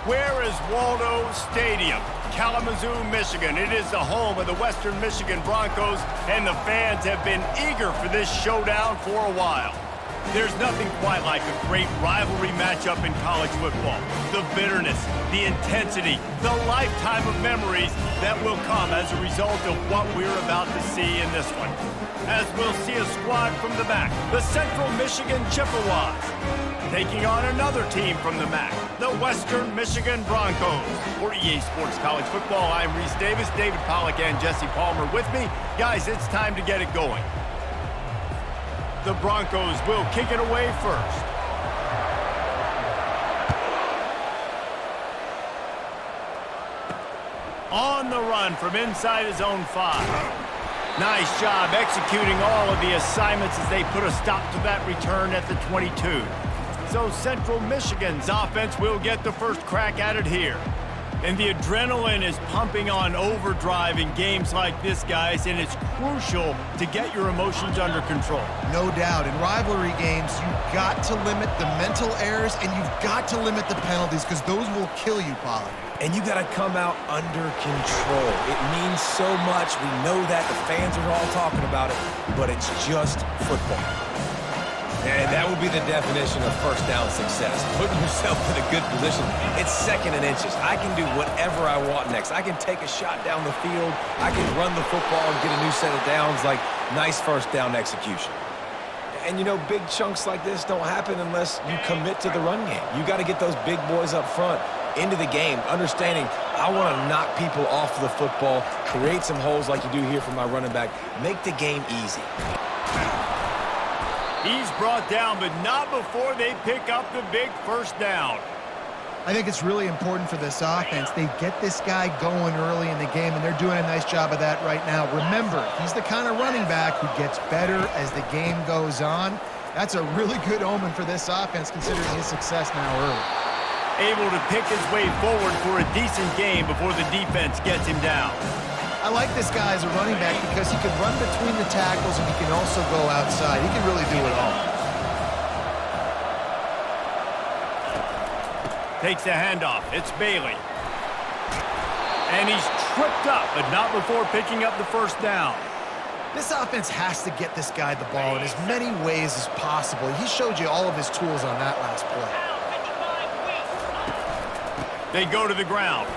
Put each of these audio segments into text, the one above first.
Where is Waldo Stadium? Kalamazoo, Michigan. It is the home of the Western Michigan Broncos, and the fans have been eager for this showdown for a while. There's nothing quite like a great rivalry matchup in college football. The bitterness, the intensity, the lifetime of memories that will come as a result of what we're about to see in this one. As we'll see a squad from the MAC, the Central Michigan Chippewas, taking on another team from the MAC, the Western Michigan Broncos. For EA Sports College Football, I'm Reese Davis, David Pollack, and Jesse Palmer with me. Guys, it's time to get it going. The Broncos will kick it away first. On the run from inside his own 5. Nice job executing all of the assignments as they put a stop to that return at the 22. So Central Michigan's offense will get the first crack at it here. And the adrenaline is pumping on overdrive in games like this, guys, and it's crucial to get your emotions under control. No doubt. In rivalry games, you've got to limit the mental errors, and you've got to limit the penalties, because those will kill you, Pollard. And you got to come out under control. It means so much. We know that. The fans are all talking about it, but it's just football. And that would be the definition of first down success. Putting yourself in a good position. It's second and inches. I can do whatever I want next. I can take a shot down the field. I can run the football and get a new set of downs. Like, nice first down execution. And, you know, big chunks like this don't happen unless you commit to the run game. You got to get those big boys up front into the game, understanding I want to knock people off the football, create some holes like you do here for my running back, make the game easy. He's brought down, but not before they pick up the big first down. I think it's really important for this offense. They get this guy going early in the game, and they're doing a nice job of that right now. Remember, he's the kind of running back who gets better as the game goes on. That's a really good omen for this offense, considering his success now early. Able to pick his way forward for a decent game before the defense gets him down. I like this guy as a running back because he can run between the tackles and he can also go outside. He can really do it all. Takes the handoff. It's Bailey. And he's tripped up, but not before picking up the first down. This offense has to get this guy the ball in as many ways as possible. He showed you all of his tools on that last play. They go to the ground.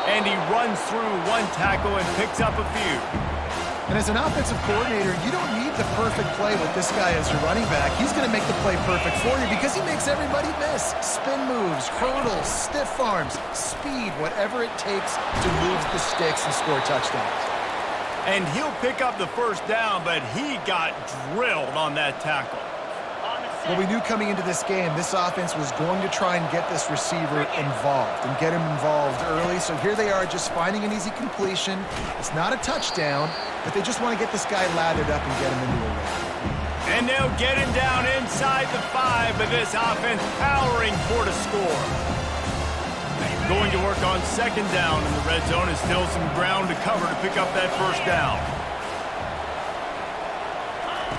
And he runs through one tackle and picks up a few. And as an offensive coordinator, you don't need the perfect play with this guy as your running back. He's going to make the play perfect for you because he makes everybody miss. Spin moves, hurdles, stiff arms, speed, whatever it takes to move the sticks and score touchdowns. And he'll pick up the first down, but he got drilled on that tackle. Well, we knew coming into this game, this offense was going to try and get this receiver involved and get him involved early. So here they are just finding an easy completion. It's not a touchdown, but they just want to get this guy lathered up and get him into a run. And they'll get him down inside the 5, but this offense powering for the score. Going to work on second down in the red zone, and still some ground to cover to pick up that first down.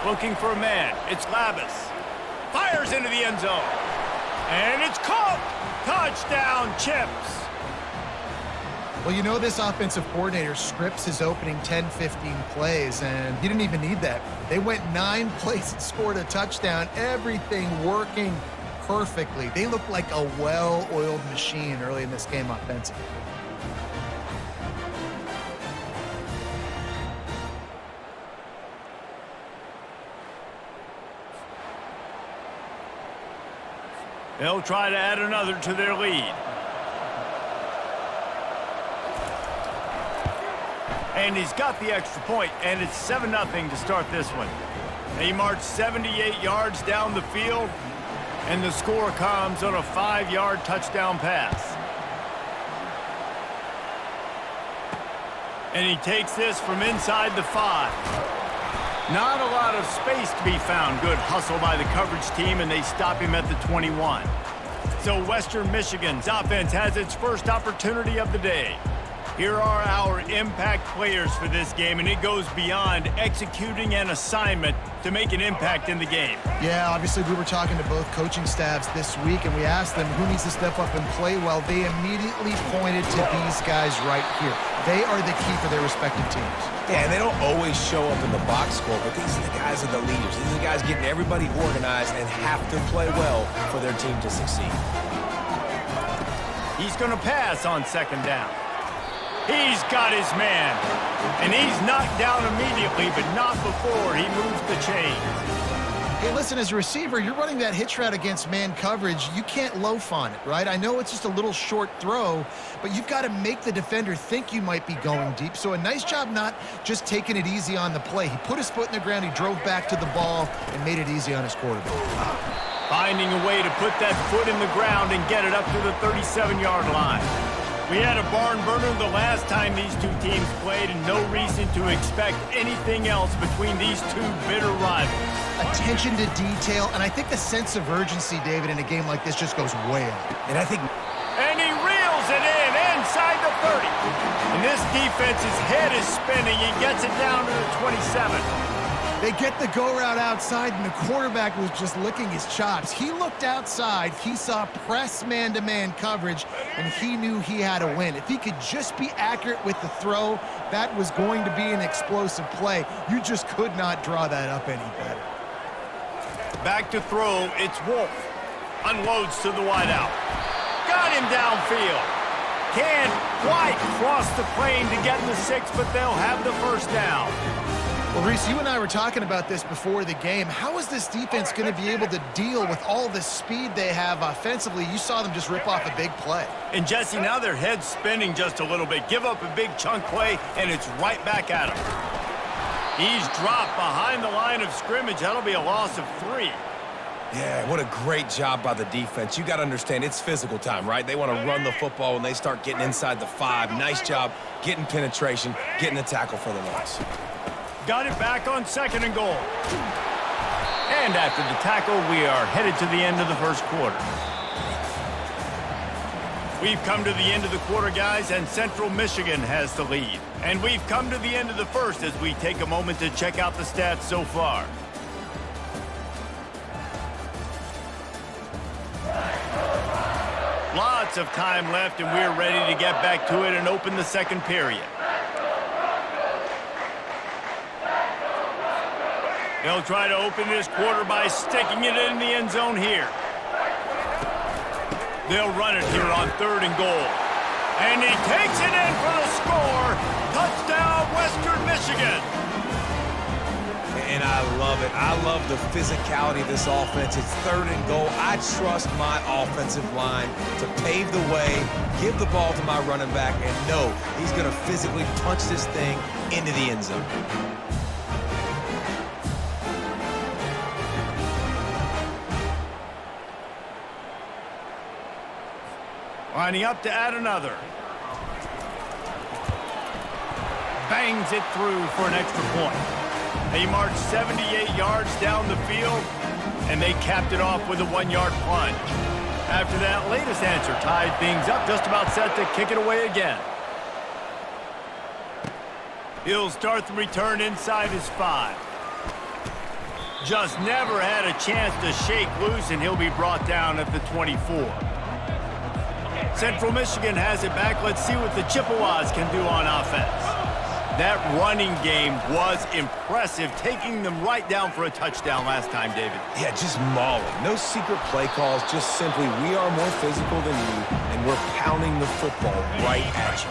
Looking for a man. It's Labus. Fires into the end zone. And it's caught. Touchdown, Chips. Well, you know this offensive coordinator scripts his opening 10, 15 plays, and he didn't even need that. They went 9 plays and scored a touchdown. Everything working perfectly. They look like a well-oiled machine early in this game offensively. They'll try to add another to their lead. And he's got the extra point, and it's 7-0 to start this one. They march 78 yards down the field, and the score comes on a 5-yard touchdown pass. And he takes this from inside the 5. Not a lot of space to be found. Good hustle by the coverage team, and they stop him at the 21. So Western Michigan's offense has its first opportunity of the day. Here are our impact players for this game, and it goes beyond executing an assignment to make an impact in the game. Yeah, obviously we were talking to both coaching staffs this week, and we asked them who needs to step up and play well. They immediately pointed to these guys right here. They are the key for their respective teams. Yeah, and they don't always show up in the box score, but these are the guys that are the leaders. These are the guys getting everybody organized and have to play well for their team to succeed. He's going to pass on second down. He's got his man. And he's knocked down immediately, but not before he moves the chains. Hey, listen, as a receiver, you're running that hitch route against man coverage. You can't loaf on it, right? I know it's just a little short throw, but you've got to make the defender think you might be going deep. So a nice job not just taking it easy on the play. He put his foot in the ground, he drove back to the ball, and made it easy on his quarterback. Finding a way to put that foot in the ground and get it up to the 37-yard line. We had a barn burner the last time these two teams played, and no reason to expect anything else between these two bitter rivals. Attention to detail, and I think the sense of urgency, David, in a game like this just goes way up. And I think... And he reels it in inside the 30. And this defense's head is spinning. He gets it down to the 27. They get the go route outside, and the quarterback was just licking his chops. He looked outside, he saw press man-to-man coverage, and he knew he had to win. If he could just be accurate with the throw, that was going to be an explosive play. You just could not draw that up any better. Back to throw, it's Wolf. Unloads to the wideout. Got him downfield. Can't quite cross the plane to get the 6, but they'll have the first down. Well, Reese, you and I were talking about this before the game. How is this defense going to be able to deal with all the speed they have offensively? You saw them just rip off a big play. And, Jesse, now their head's spinning just a little bit. Give up a big chunk play, and it's right back at him. He's dropped behind the line of scrimmage. That'll be a loss of 3. Yeah, what a great job by the defense. You got to understand, it's physical time, right? They want to run the football when they start getting inside the 5. Nice job getting penetration, getting the tackle for the loss. Got it back on 2nd and goal. And after the tackle, we are headed to the end of the first quarter. We've come to the end of the quarter, guys, and Central Michigan has the lead. And we've come to the end of the first as we take a moment to check out the stats so far. Lots of time left, and we're ready to get back to it and open the second period. They'll try to open this quarter by sticking it in the end zone here. They'll run it here on 3rd and goal. And he takes it in for the score. Touchdown, Western Michigan. And I love it. I love the physicality of this offense. It's 3rd and goal. I trust my offensive line to pave the way, give the ball to my running back, and know he's going to physically punch this thing into the end zone. Lining up to add another. Bangs it through for an extra point. They marched 78 yards down the field, and they capped it off with a 1-yard plunge. After that latest answer tied things up, just about set to kick it away again. He'll start the return inside his 5. Just never had a chance to shake loose, and he'll be brought down at the 24. Central Michigan has it back. Let's see what the Chippewas can do on offense. That running game was impressive, taking them right down for a touchdown last time, David. Yeah, just mauling. No secret play calls, just simply we are more physical than you, and we're pounding the football right at you.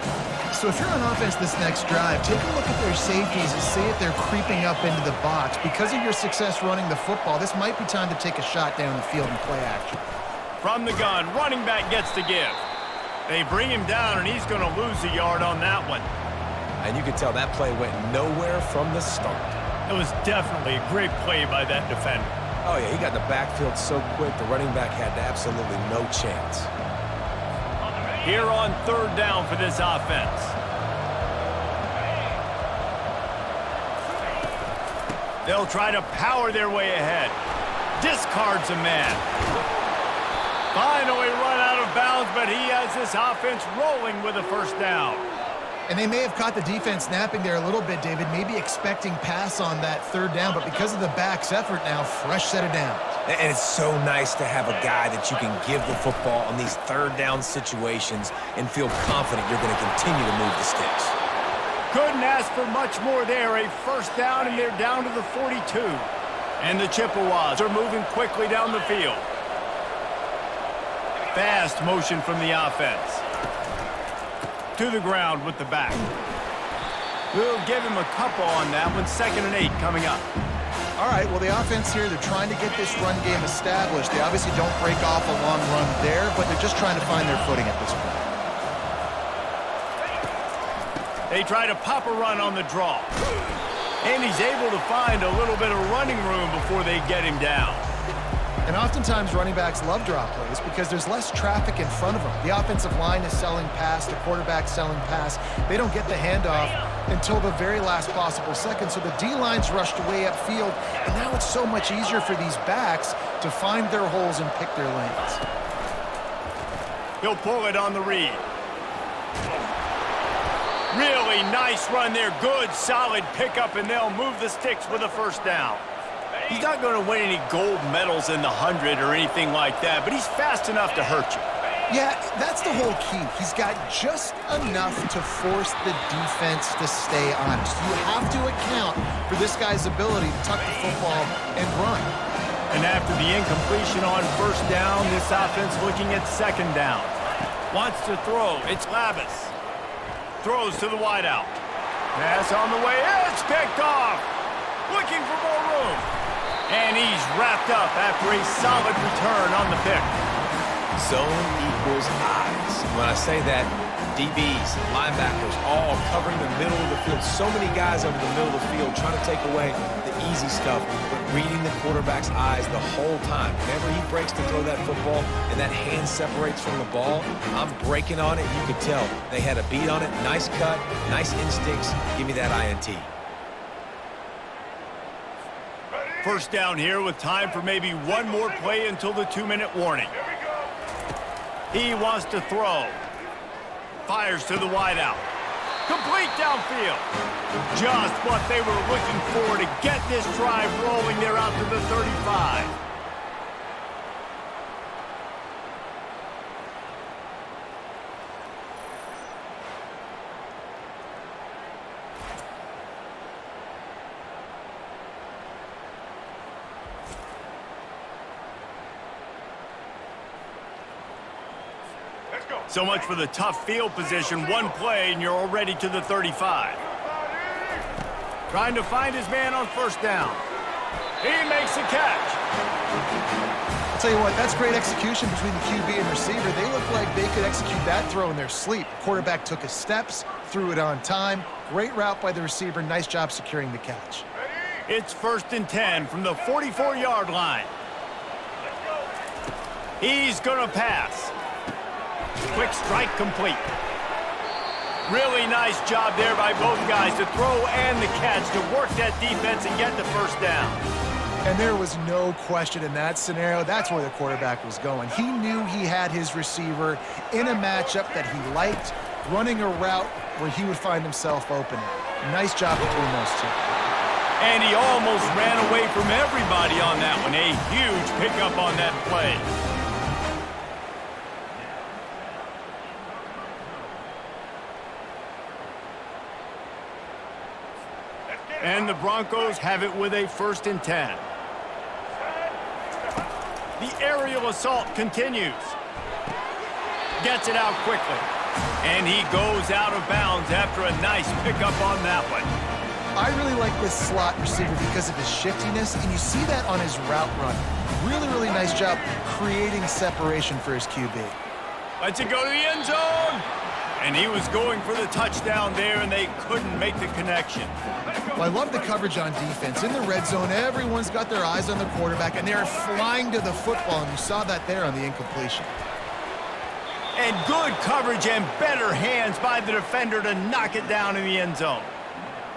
So if you're on offense this next drive, take a look at their safeties and see if they're creeping up into the box. Because of your success running the football, this might be time to take a shot down the field and play action. From the gun, running back gets to give. They bring him down, and he's going to lose a yard on that one. And you can tell that play went nowhere from the start. It was definitely a great play by that defender. Oh, yeah, he got the backfield so quick, the running back had absolutely no chance. Here on 3rd down for this offense. They'll try to power their way ahead. Discards a man. Finally run out of bounds, but he has this offense rolling with a first down. And they may have caught the defense napping there a little bit, David, maybe expecting pass on that third down, but because of the back's effort now, fresh set of downs. And it's so nice to have a guy that you can give the football on these third down situations and feel confident you're going to continue to move the sticks. Couldn't ask for much more there. A first down, and they're down to the 42. And the Chippewas are moving quickly down the field. Fast motion from the offense. To the ground with the back. We'll give him a couple on that one. 2nd and 8 coming up. All right, well, the offense here, they're trying to get this run game established. They obviously don't break off a long run there, but they're just trying to find their footing at this point. They try to pop a run on the draw. And he's able to find a little bit of running room before they get him down. And oftentimes running backs love drop plays because there's less traffic in front of them. The offensive line is selling pass, the quarterback's selling pass. They don't get the handoff until the very last possible second. So the D-line's rushed way upfield, and now it's so much easier for these backs to find their holes and pick their lanes. He'll pull it on the read. Really nice run there. Good, solid pickup, and they'll move the sticks with a first down. He's not going to win any gold medals in the 100 or anything like that, but he's fast enough to hurt you. Yeah, that's the whole key. He's got just enough to force the defense to stay honest. You have to account for this guy's ability to tuck the football and run. And after the incompletion on first down, this offense looking at 2nd down. Wants to throw. It's Labus. Throws to the wideout. Pass on the way. It's picked off. Looking for more room. And he's wrapped up after a solid return on the pick. Zone equals eyes. When I say that, DBs, linebackers, all covering the middle of the field. So many guys over the middle of the field trying to take away the easy stuff, but reading the quarterback's eyes the whole time. Whenever he breaks to throw that football and that hand separates from the ball, I'm breaking on it. You could tell they had a beat on it. Nice cut, nice instincts. Give me that INT. First down here with time for maybe one more play until the 2-minute warning. He wants to throw. Fires to the wideout. Complete downfield. Just what they were looking for to get this drive rolling. They're out to the 35. So much for the tough field position. One play, and you're already to the 35. Trying to find his man on first down. He makes the catch. I'll tell you what, that's great execution between the QB and receiver. They look like they could execute that throw in their sleep. The quarterback took his steps, threw it on time. Great route by the receiver. Nice job securing the catch. It's 1st and 10 from the 44-yard line. He's going to pass. Quick strike complete. Really nice job there by both guys to throw and the catch to work that defense and get the first down. And there was no question in that scenario. That's where the quarterback was going. He knew he had his receiver in a matchup that he liked, running a route where he would find himself open. Nice job between those two. And he almost ran away from everybody on that one. A huge pickup on that play. And the Broncos have it with a 1st and 10. The aerial assault continues. Gets it out quickly. And he goes out of bounds after a nice pickup on that one. I really like this slot receiver because of his shiftiness, and you see that on his route run. Really, really nice job creating separation for his QB. Lets it go to the end zone. And he was going for the touchdown there, and they couldn't make the connection. Well, I love the coverage on defense. In the red zone, everyone's got their eyes on the quarterback, and they're flying to the football, and you saw that there on the incompletion. And good coverage and better hands by the defender to knock it down in the end zone.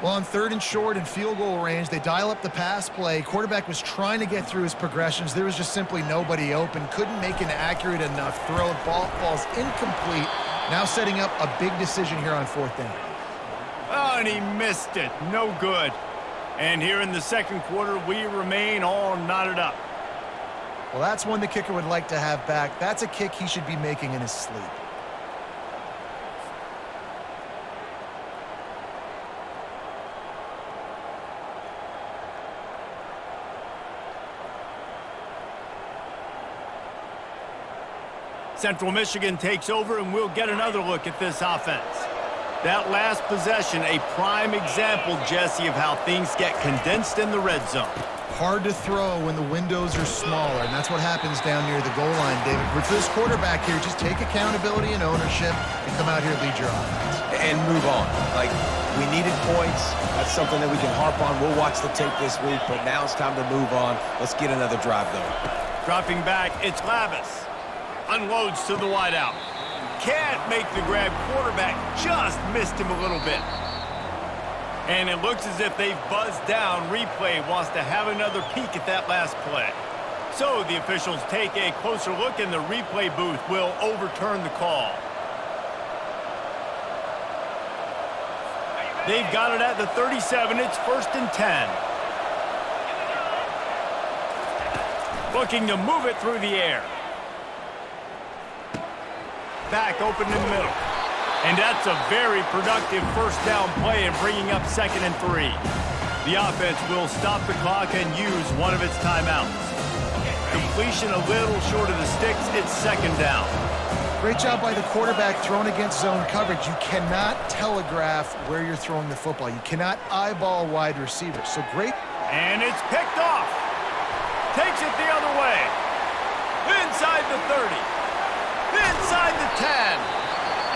Well, on 3rd and short and field goal range, they dial up the pass play. Quarterback was trying to get through his progressions. There was just simply nobody open. Couldn't make an accurate enough throw. Ball falls incomplete. Now setting up a big decision here on 4th down. and he missed it. No good. And here in the second quarter, we remain all knotted up. Well, that's one the kicker would like to have back. That's a kick he should be making in his sleep. Central Michigan takes over, and we'll get another look at this offense. That last possession, a prime example, Jesse, of how things get condensed in the red zone. Hard to throw when the windows are smaller, and that's what happens down near the goal line, David. But for this quarterback here, just take accountability and ownership and come out here and lead your offense. And move on. Like, we needed points. That's something that we can harp on. We'll watch the tape this week, but now it's time to move on. Let's get another drive going. Dropping back, it's Lavis. Unloads to the wideout. Can't make the grab. Quarterback just missed him a little bit. And it looks as if they've buzzed down. Replay wants to have another peek at that last play. So the officials take a closer look, and the replay booth will overturn the call. They've got it at the 37. It's 1st and 10. Looking to move it through the air. Back open in the middle. And that's a very productive first down play and bringing up 2nd and 3. The offense will stop the clock and use one of its timeouts. Completion a little short of the sticks. It's 2nd down. Great job by the quarterback thrown against zone coverage. You cannot telegraph where you're throwing the football. You cannot eyeball wide receivers. So great. And it's picked off. Takes it the other way. Inside the 30. Inside the 10.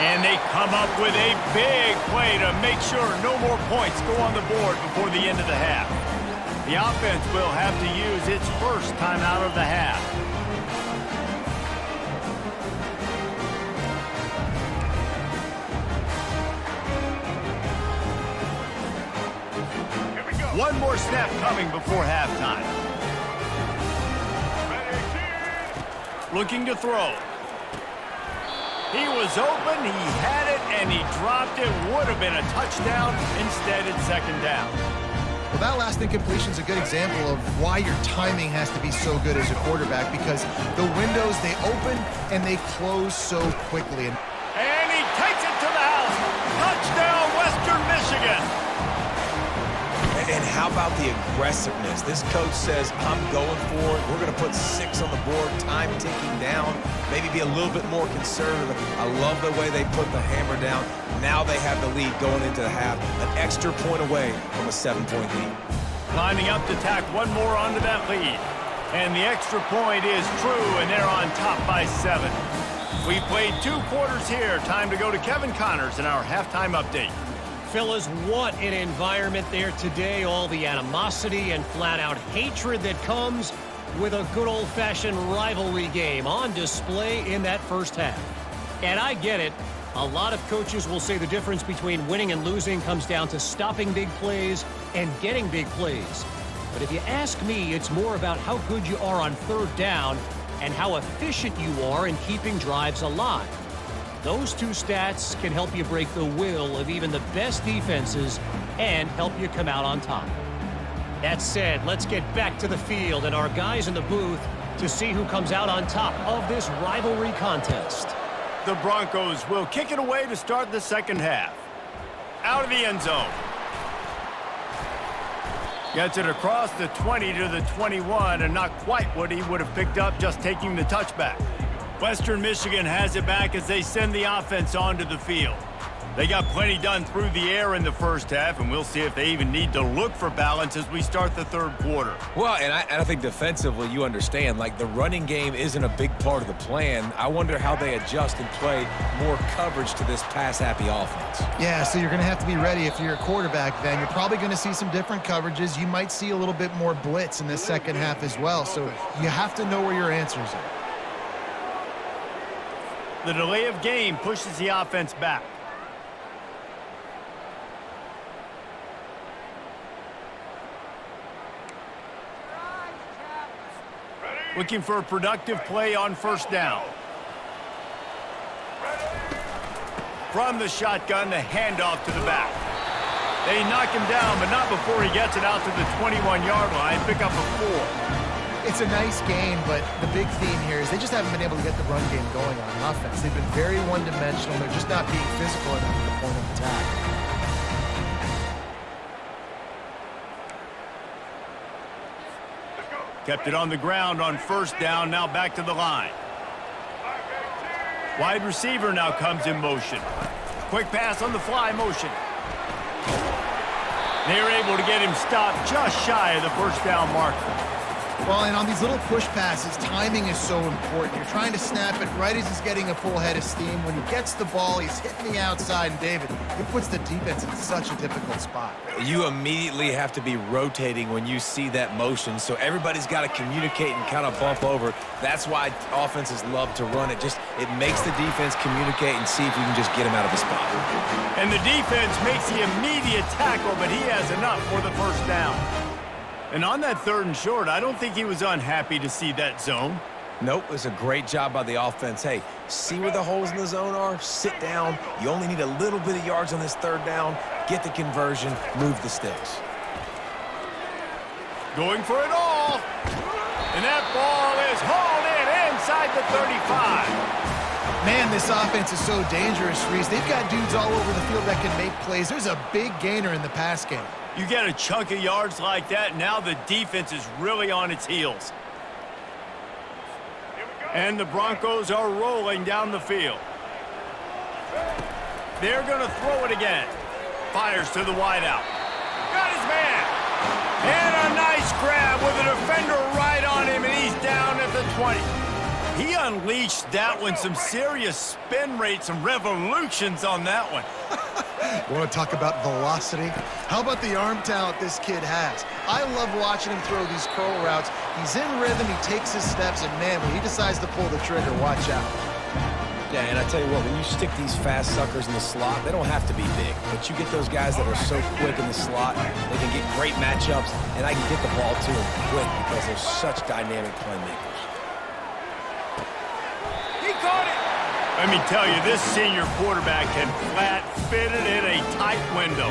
And they come up with a big play to make sure no more points go on the board before the end of the half. The offense will have to use its first timeout of the half. One more snap coming before halftime. Looking to throw. He was open, he had it, and he dropped it. Would have been a touchdown. Instead, it's 2nd down. Well, that last incompletion is a good example of why your timing has to be so good as a quarterback, because the windows, they open and they close so quickly. And he takes it to the house. Touchdown, Western Michigan. And how about the aggressiveness? This coach says, I'm going for it. We're going to put 6 on the board, time ticking down, maybe be a little bit more conservative. I love the way they put the hammer down. Now they have the lead going into the half, an extra point away from a 7-point lead. Lining up to tack one more onto that lead. And the extra point is true, and they're on top by 7. We've played 2 quarters here. Time to go to Kevin Connors in our halftime update. Fellas, what an environment there today. All the animosity and flat-out hatred that comes with a good old-fashioned rivalry game on display in that first half. And I get it. A lot of coaches will say the difference between winning and losing comes down to stopping big plays and getting big plays. But if you ask me, it's more about how good you are on 3rd down and how efficient you are in keeping drives alive. Those 2 stats can help you break the will of even the best defenses and help you come out on top. That said, let's get back to the field and our guys in the booth to see who comes out on top of this rivalry contest. The Broncos will kick it away to start the second half. Out of the end zone. Gets it across the 20 to the 21, and not quite what he would have picked up just taking the touchback. Western Michigan has it back as they send the offense onto the field. They got plenty done through the air in the first half, and we'll see if they even need to look for balance as we start the 3rd quarter. Well, and I think defensively, you understand, like, the running game isn't a big part of the plan. I wonder how they adjust and play more coverage to this pass-happy offense. Yeah, so you're going to have to be ready if you're a quarterback then. You're probably going to see some different coverages. You might see a little bit more blitz in the second half as well, so you have to know where your answers are. The delay of game pushes the offense back. Looking for a productive play on 1st down. From the shotgun, the handoff to the back. They knock him down, but not before he gets it out to the 21-yard line. Pick up a 4. It's a nice gain, but the big theme here is they just haven't been able to get the run game going on offense. They've been very one-dimensional. They're just not being physical enough at the point of attack. Kept it on the ground on first down, now back to the line. Wide receiver now comes in motion. Quick pass on the fly motion. They're able to get him stopped just shy of the first down marker. Well, and on these little push passes, timing is so important. You're trying to snap it right as he's getting a full head of steam. When he gets the ball, he's hitting the outside, and David, it puts the defense in such a difficult spot. You immediately have to be rotating when you see that motion, so everybody's got to communicate and kind of bump over. That's why offenses love to run it. It makes the defense communicate and see if you can just get him out of the spot. And the defense makes the immediate tackle, but he has enough for the first down. And on that 3rd and short, I don't think he was unhappy to see that zone. Nope, it was a great job by the offense. Hey, see where the holes in the zone are? Sit down. You only need a little bit of yards on this 3rd down. Get the conversion. Move the sticks. Going for it all. And that ball is hauled in inside the 35. Man, this offense is so dangerous, Reese. They've got dudes all over the field that can make plays. There's a big gainer in the pass game. You get a chunk of yards like that, now the defense is really on its heels. And the Broncos are rolling down the field. They're going to throw it again. Fires to the wideout. Got his man. And a nice grab with a defender right on him, and he's down at the 20. He unleashed that one, some serious spin rate, some revolutions on that one. You want to talk about velocity? How about the arm talent this kid has? I love watching him throw these curl routes. He's in rhythm, he takes his steps, and man, when he decides to pull the trigger, watch out. Yeah, and I tell you what, when you stick these fast suckers in the slot, they don't have to be big. But you get those guys that are so quick in the slot, they can get great matchups, and I can get the ball to them quick because they're such dynamic playmakers. Let me tell you, this senior quarterback can flat fit it in a tight window.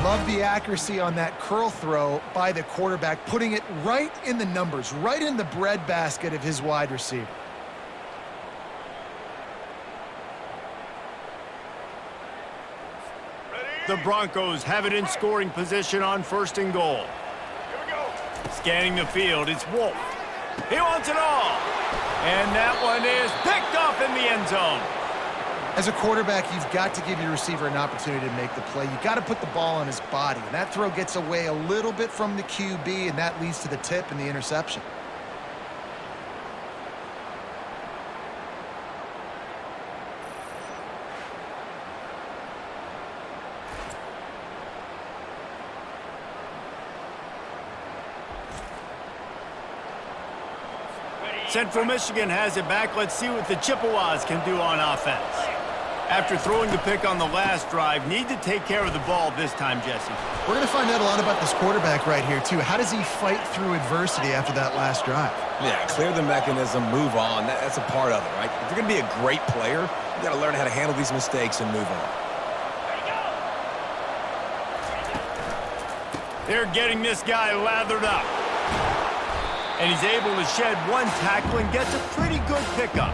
Love the accuracy on that curl throw by the quarterback, putting it right in the numbers, right in the breadbasket of his wide receiver. The Broncos have it in scoring position on 1st and goal. Here we go. Scanning the field, it's Wolf. He wants it all. And that one is picked off in the end zone. As a quarterback, you've got to give your receiver an opportunity to make the play. You've got to put the ball on his body. And that throw gets away a little bit from the QB, and that leads to the tip and the interception. Central Michigan has it back. Let's see what the Chippewas can do on offense. After throwing the pick on the last drive, need to take care of the ball this time, Jesse. We're going to find out a lot about this quarterback right here, too. How does he fight through adversity after that last drive? Yeah, clear the mechanism, move on. That's a part of it, right? If you're going to be a great player, you got to learn how to handle these mistakes and move on. They're getting this guy lathered up. And he's able to shed one tackle and gets a pretty good pickup.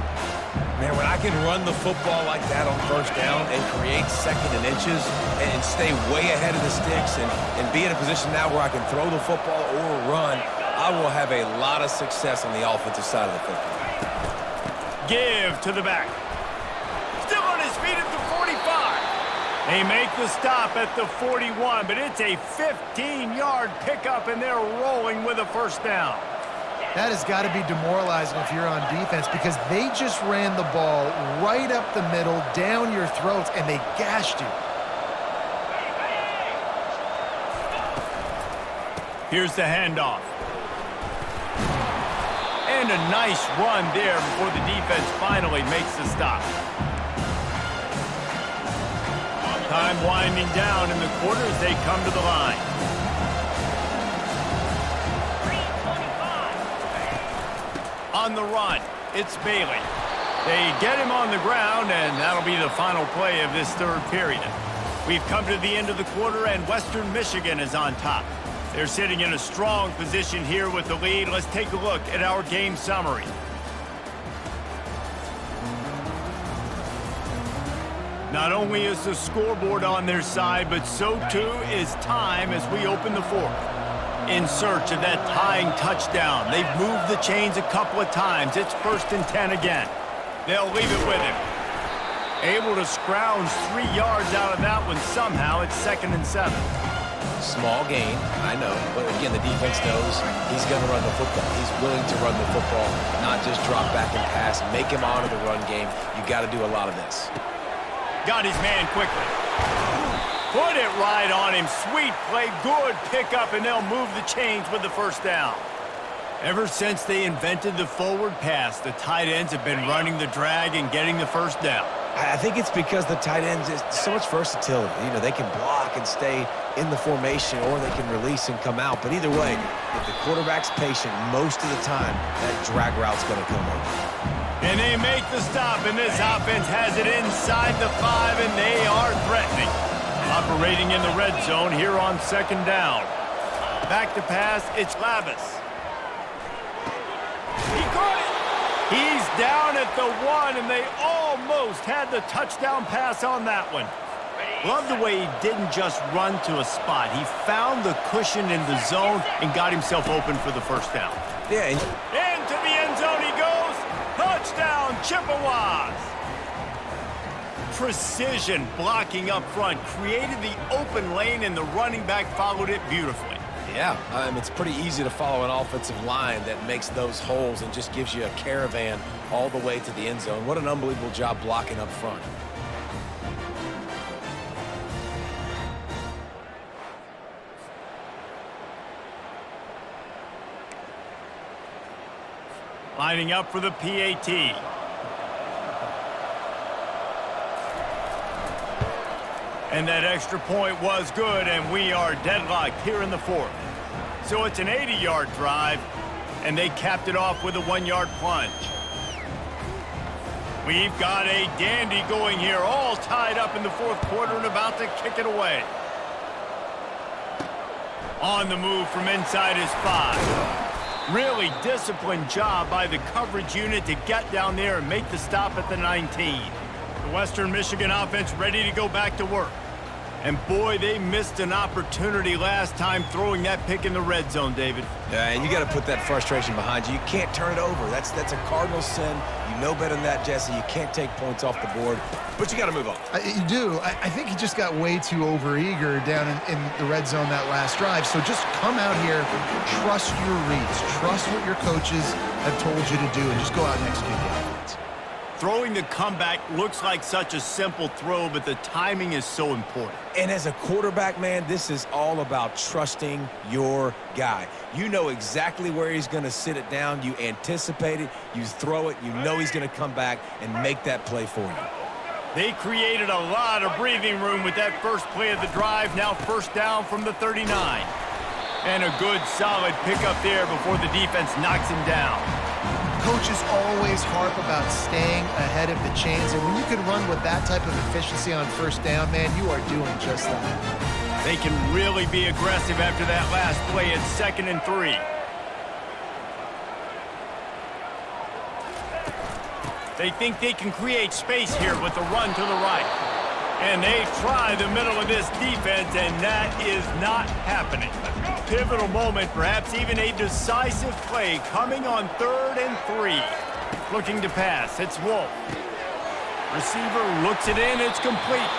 Man, when I can run the football like that on 1st down and create 2nd and inches and stay way ahead of the sticks and be in a position now where I can throw the football or run, I will have a lot of success on the offensive side of the football. Give to the back. Still on his feet at the 45. They make the stop at the 41, but it's a 15-yard pickup, and they're rolling with a 1st down. That has got to be demoralizing if you're on defense because they just ran the ball right up the middle, down your throats, and they gashed you. Here's the handoff. And a nice run there before the defense finally makes the stop. Time winding down in the quarters, they come to the line. On the run, it's Bailey. They get him on the ground, and that'll be the final play of this 3rd period. We've come to the end of the quarter, and Western Michigan is on top. They're sitting in a strong position here with the lead. Let's take a look at our game summary. Not only is the scoreboard on their side, but so too is time as we open the fourth. In search of that tying touchdown. They've moved the chains a couple of times. It's 1st and 10 again. They'll leave it with him. Able to scrounge 3 yards out of that one somehow. It's 2nd and 7. Small gain, I know, but again, the defense knows he's going to run the football. He's willing to run the football, not just drop back and pass, make him honor the run game. You got to do a lot of this. Got his man quickly. Put it right on him. Sweet play, good pickup, and they'll move the chains with the 1st down. Ever since they invented the forward pass, the tight ends have been running the drag and getting the 1st down. I think it's because the tight ends is so much versatility. You know, they can block and stay in the formation, or they can release and come out. But either way, if the quarterback's patient, most of the time, that drag route's going to come over. And they make the stop, and this offense has it inside the 5, and they are threatening. Operating in the red zone here on 2nd down. Back to pass, it's Lavis. He caught it. He's down at the 1, and they almost had the touchdown pass on that one. Love the way he didn't just run to a spot. He found the cushion in the zone and got himself open for the 1st down. Yeah. Into the end zone he goes. Touchdown, Chippewas. Precision blocking up front. Created the open lane, and the running back followed it beautifully. Yeah, it's pretty easy to follow an offensive line that makes those holes and just gives you a caravan all the way to the end zone. What an unbelievable job blocking up front. Lining up for the PAT. And that extra point was good, and we are deadlocked here in the 4th. So it's an 80-yard drive, and they capped it off with a 1-yard plunge. We've got a dandy going here, all tied up in the 4th quarter and about to kick it away. On the move from inside his 5. Really disciplined job by the coverage unit to get down there and make the stop at the 19. The Western Michigan offense ready to go back to work. And boy, they missed an opportunity last time throwing that pick in the red zone, David. Yeah, and you got to put that frustration behind you. You can't turn it over. That's a cardinal sin. You know better than that, Jesse. You can't take points off the board, but you got to move on. You do. I think he just got way too overeager down in the red zone that last drive. So just come out here, trust your reads, trust what your coaches have told you to do, and just go out and execute the offense. Throwing the comeback looks like such a simple throw, but the timing is so important. And as a quarterback, man, this is all about trusting your guy. You know exactly where he's going to sit it down. You anticipate it. You throw it. You know he's going to come back and make that play for you. They created a lot of breathing room with that first play of the drive. Now 1st down from the 39. And a good, solid pickup there before the defense knocks him down. Coaches always harp about staying ahead of the chains, and when you can run with that type of efficiency on 1st down, man, you are doing just that. They can really be aggressive after that last play at 2nd and 3. They think they can create space here with a run to the right. And they try the middle of this defense, and that is not happening. Pivotal moment, perhaps even a decisive play coming on 3rd and 3. Looking to pass, it's Wolf. Receiver looks it in, it's complete.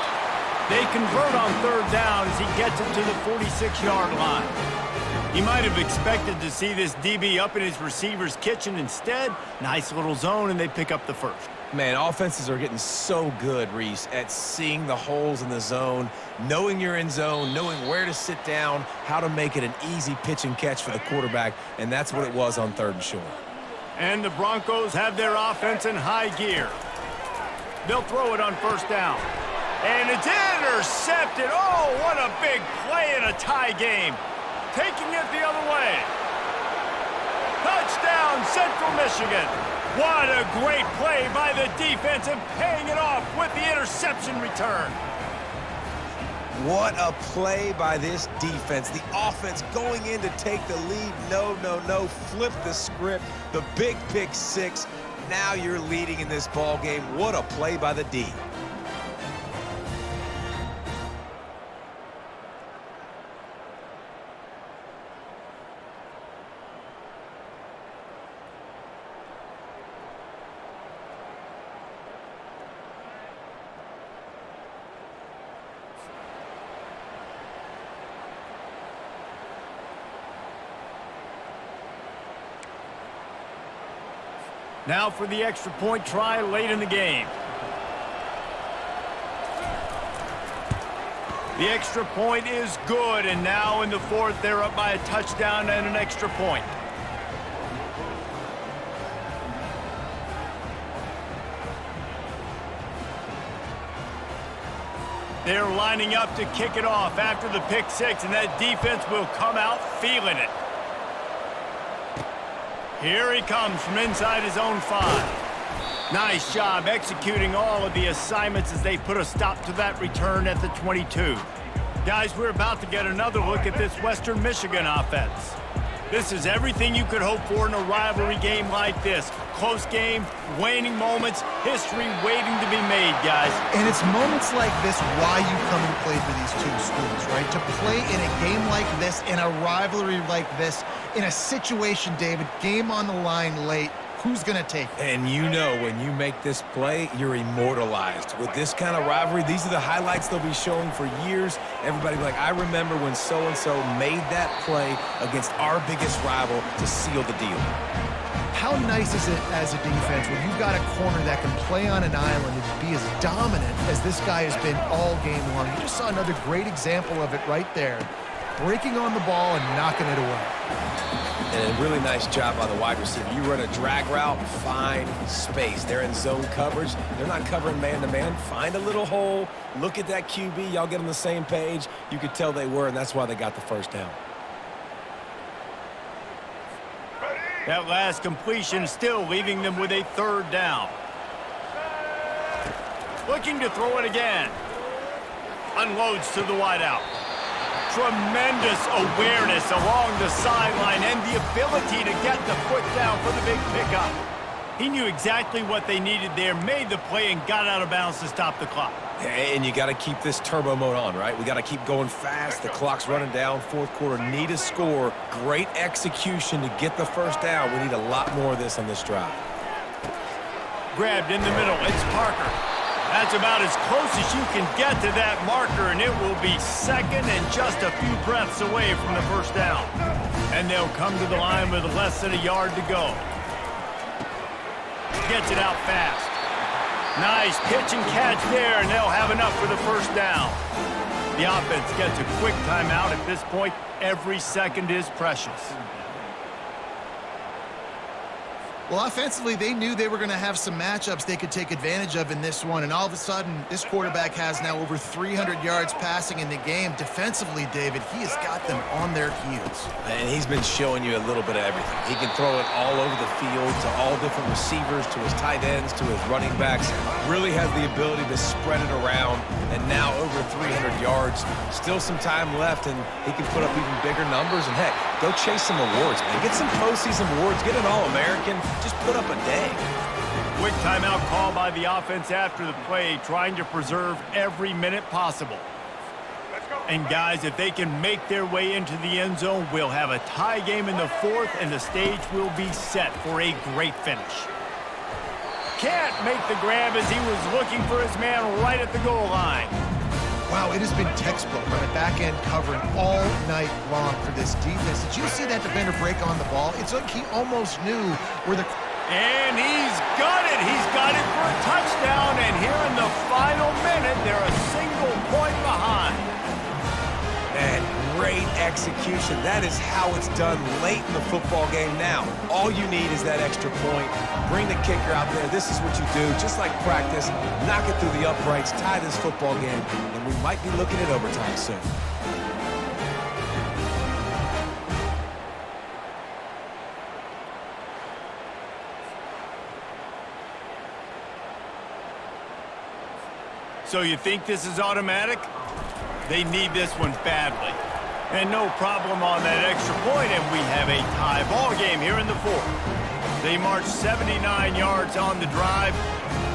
They convert on 3rd down as he gets it to the 46-yard line. He might have expected to see this DB up in his receiver's kitchen. Instead, nice little zone, and they pick up the 1st. Man, offenses are getting so good, Reese, at seeing the holes in the zone, knowing you're in zone, knowing where to sit down, how to make it an easy pitch and catch for the quarterback, and that's what it was on 3rd and short. And the Broncos have their offense in high gear. They'll throw it on 1st down. And it's intercepted. Oh, what a big play in a tie game. Taking it the other way. Touchdown, Central Michigan. What a great play by the defense and paying it off with the interception return. What a play by this defense. The offense going in to take the lead. No, no, no. Flip the script. The big pick six. Now you're leading in this ball game. What a play by the D. Now for the extra point try late in the game. The extra point is good, and now in the fourth, they're up by a touchdown and an extra point. They're lining up to kick it off after the pick six, and that defense will come out feeling it. Here he comes from inside his own 5. Nice job executing all of the assignments as they put a stop to that return at the 22. Guys, we're about to get another look at this Western Michigan offense. This is everything you could hope for in a rivalry game like this. Close game, waning moments, history waiting to be made, guys. And it's moments like this why you come and play for these two schools, right? To play in a game like this, in a rivalry like this, in a situation, David, game on the line late, who's going to take it? And you know when you make this play, you're immortalized. With this kind of rivalry, these are the highlights they'll be showing for years. Everybody will be like, I remember when so-and-so made that play against our biggest rival to seal the deal. How nice is it as a defense when you've got a corner that can play on an island and be as dominant as this guy has been all game long? You just saw another great example of it right there. Breaking on the ball and knocking it away. And a really nice job by the wide receiver. You run a drag route, find space. They're in zone coverage. They're not covering man-to-man. Find a little hole. Look at that QB. Y'all get on the same page. You could tell they were, and that's why they got the first down. That last completion still leaving them with a third down. Looking to throw it again. Unloads to the wideout. Tremendous awareness along the sideline and the ability to get the foot down for the big pickup. He knew exactly what they needed there, made the play, and got out of bounds to stop the clock. And you got to keep this turbo mode on, right? We got to keep going fast. The clock's running down. Fourth quarter, need a score. Great execution to get the first down. We need a lot more of this on this drive. Grabbed in the middle. It's Parker. That's about as close as you can get to that marker, and it will be second and just a few breaths away from the first down. And they'll come to the line with less than a yard to go. Gets it out fast. Nice pitch and catch there, and they'll have enough for the first down. The offense gets a quick timeout. At this point, every second is precious. Well, offensively, they knew they were going to have some matchups they could take advantage of in this one, and all of a sudden, this quarterback has now over 300 yards passing in the game. Defensively, David, he has got them on their heels. And he's been showing you a little bit of everything. He can throw it all over the field to all different receivers, to his tight ends, to his running backs. Really has the ability to spread it around, and now over 300 yards. Still some time left, and he can put up even bigger numbers. And, heck, go chase some awards, man. Get some postseason awards. Get an All-American. Just put up a day. Quick timeout call by the offense after the play, trying to preserve every minute possible. And guys, if they can make their way into the end zone, we'll have a tie game in the fourth, and the stage will be set for a great finish. Can't make the grab as he was looking for his man right at the goal line. Wow, it has been textbook on the back end covering all night long for this defense. Did you see that defender break on the ball? It's like he almost knew where the... And he's got it. He's got it for a touchdown. And here in the final minute, they're a single point behind. And great execution. That is how it's done late in the football game now. All you need is that extra point. Bring the kicker out there. This is what you do. Just like practice, knock it through the uprights, tie this football game, and we might be looking at overtime soon. So you think this is automatic? They need this one badly. And no problem on that extra point, and we have a tie ball game here in the fourth. They marched 79 yards on the drive,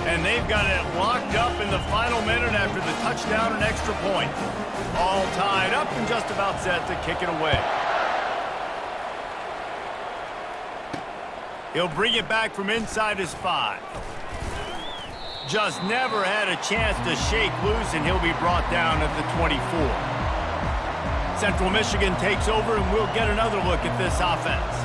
and they've got it locked up in the final minute after the touchdown and extra point. All tied up and just about set to kick it away. He'll bring it back from inside his 5. Just never had a chance to shake loose, and he'll be brought down at the 24. Central Michigan takes over, and we'll get another look at this offense.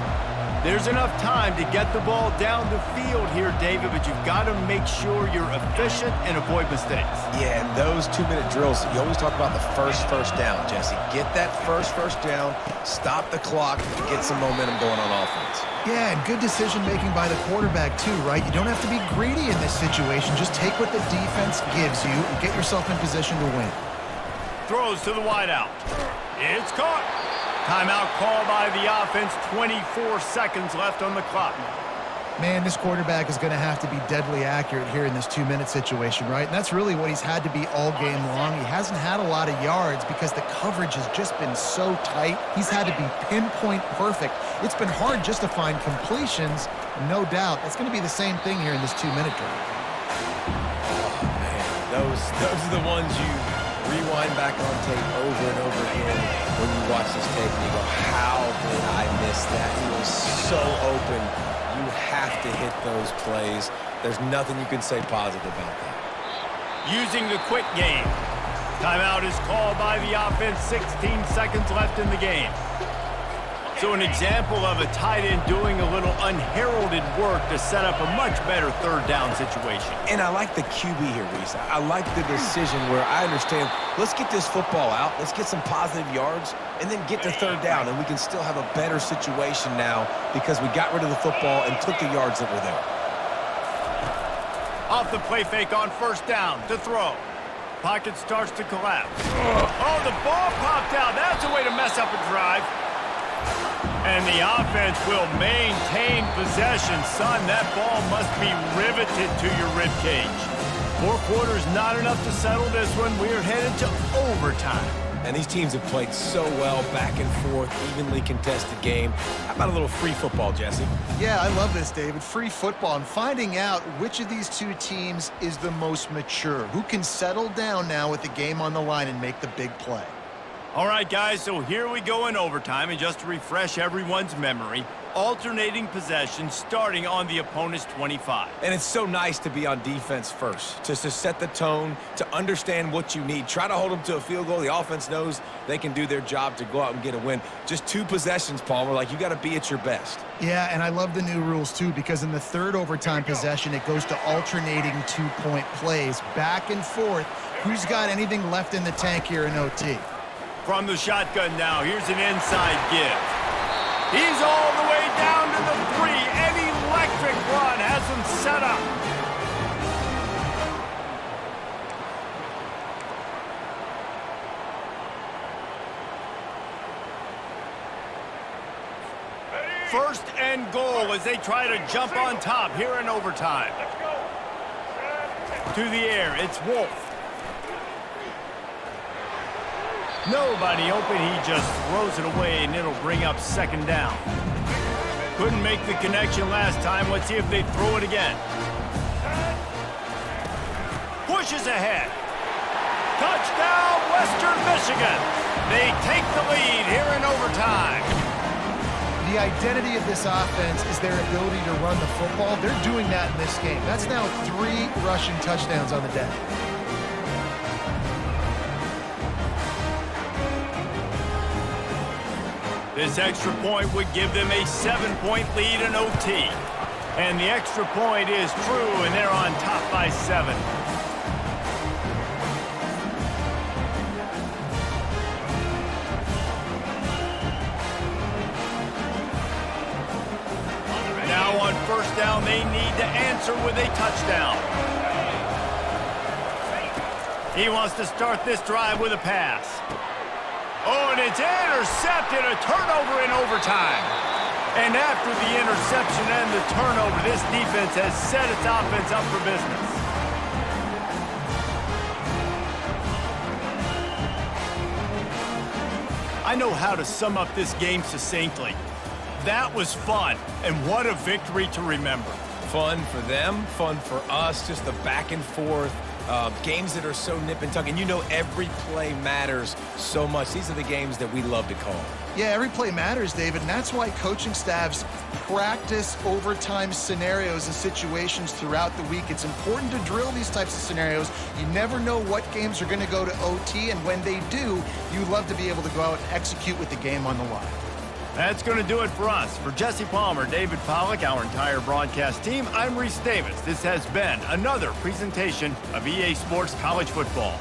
There's enough time to get the ball down the field here, David, but you've got to make sure you're efficient and avoid mistakes. Yeah, and those 2-minute drills, you always talk about the first down, Jesse. Get that first down, stop the clock, and get some momentum going on offense. Yeah, and good decision-making by the quarterback, too, right? You don't have to be greedy in this situation. Just take what the defense gives you and get yourself in position to win. Throws to the wideout. It's caught. Timeout call by the offense. 24 seconds left on the clock. Man, this quarterback is going to have to be deadly accurate here in this 2-minute situation, right? And that's really what he's had to be all game long. He hasn't had a lot of yards because the coverage has just been so tight. He's had to be pinpoint perfect. It's been hard just to find completions. No doubt. That's going to be the same thing here in this 2-minute drive. Oh, man. Those are the ones you rewind back on tape over and over again when you watch this tape and you go, how did I miss that? He was so open. You have to hit those plays. There's nothing you can say positive about that. Using the quick game. Timeout is called by the offense. 16 seconds left in the game. So an example of a tight end doing a little unheralded work to set up a much better third down situation. And I like the QB here, Reese. I like the decision where I understand, let's get this football out, let's get some positive yards, and then get to third down, and we can still have a better situation now because we got rid of the football and took the yards that were there. Off the play fake on first down to throw. Pocket starts to collapse. Oh, the ball popped out. That's a way to mess up a drive. And the offense will maintain possession. Son, that ball must be riveted to your ribcage. 4 quarters not enough to settle this one. We're headed to overtime. And these teams have played so well, back and forth, evenly contested game. How about a little free football, Jesse? Yeah, I love this, David. Free football and finding out which of these two teams is the most mature. Who can settle down now with the game on the line and make the big play? All right, guys, so here we go in overtime, and just to refresh everyone's memory, alternating possession starting on the opponent's 25. And it's so nice to be on defense first, just to set the tone, to understand what you need. Try to hold them to a field goal. The offense knows they can do their job to go out and get a win. Just 2 possessions, Palmer, like you got to be at your best. Yeah, and I love the new rules, too, because in the third overtime possession, it goes to alternating 2-point plays, back and forth. Who's got anything left in the tank here in OT? From the shotgun now, here's an inside give. He's all the way down to the 3. An electric run has him set up. First and goal as they try to jump on top here in overtime. To the air, it's Wolf. Nobody open, he just throws it away, and it'll bring up second down. Couldn't make the connection last time. Let's see if they throw it again. Pushes ahead. Touchdown, Western Michigan. They take the lead here in overtime. The identity of this offense is their ability to run the football. They're doing that in this game. That's now 3 rushing touchdowns on the day. This extra point would give them a 7-point lead in OT. And the extra point is true, and they're on top by 7. Now on first down, they need to answer with a touchdown. He wants to start this drive with a pass. Oh, and it's intercepted, a turnover in overtime. And after the interception and the turnover, this defense has set its offense up for business. I know how to sum up this game succinctly. That was fun, and what a victory to remember. Fun for them, fun for us, just the back and forth. Games that are so nip and tuck, and you know every play matters so much. These are the games that we love to call. Yeah, every play matters, David, and that's why coaching staffs practice overtime scenarios and situations throughout the week. It's important to drill these types of scenarios. You never know what games are going to go to OT, and when they do, you love to be able to go out and execute with the game on the line. That's going to do it for us. For Jesse Palmer, David Pollack, our entire broadcast team, I'm Reese Davis. This has been another presentation of EA Sports College Football.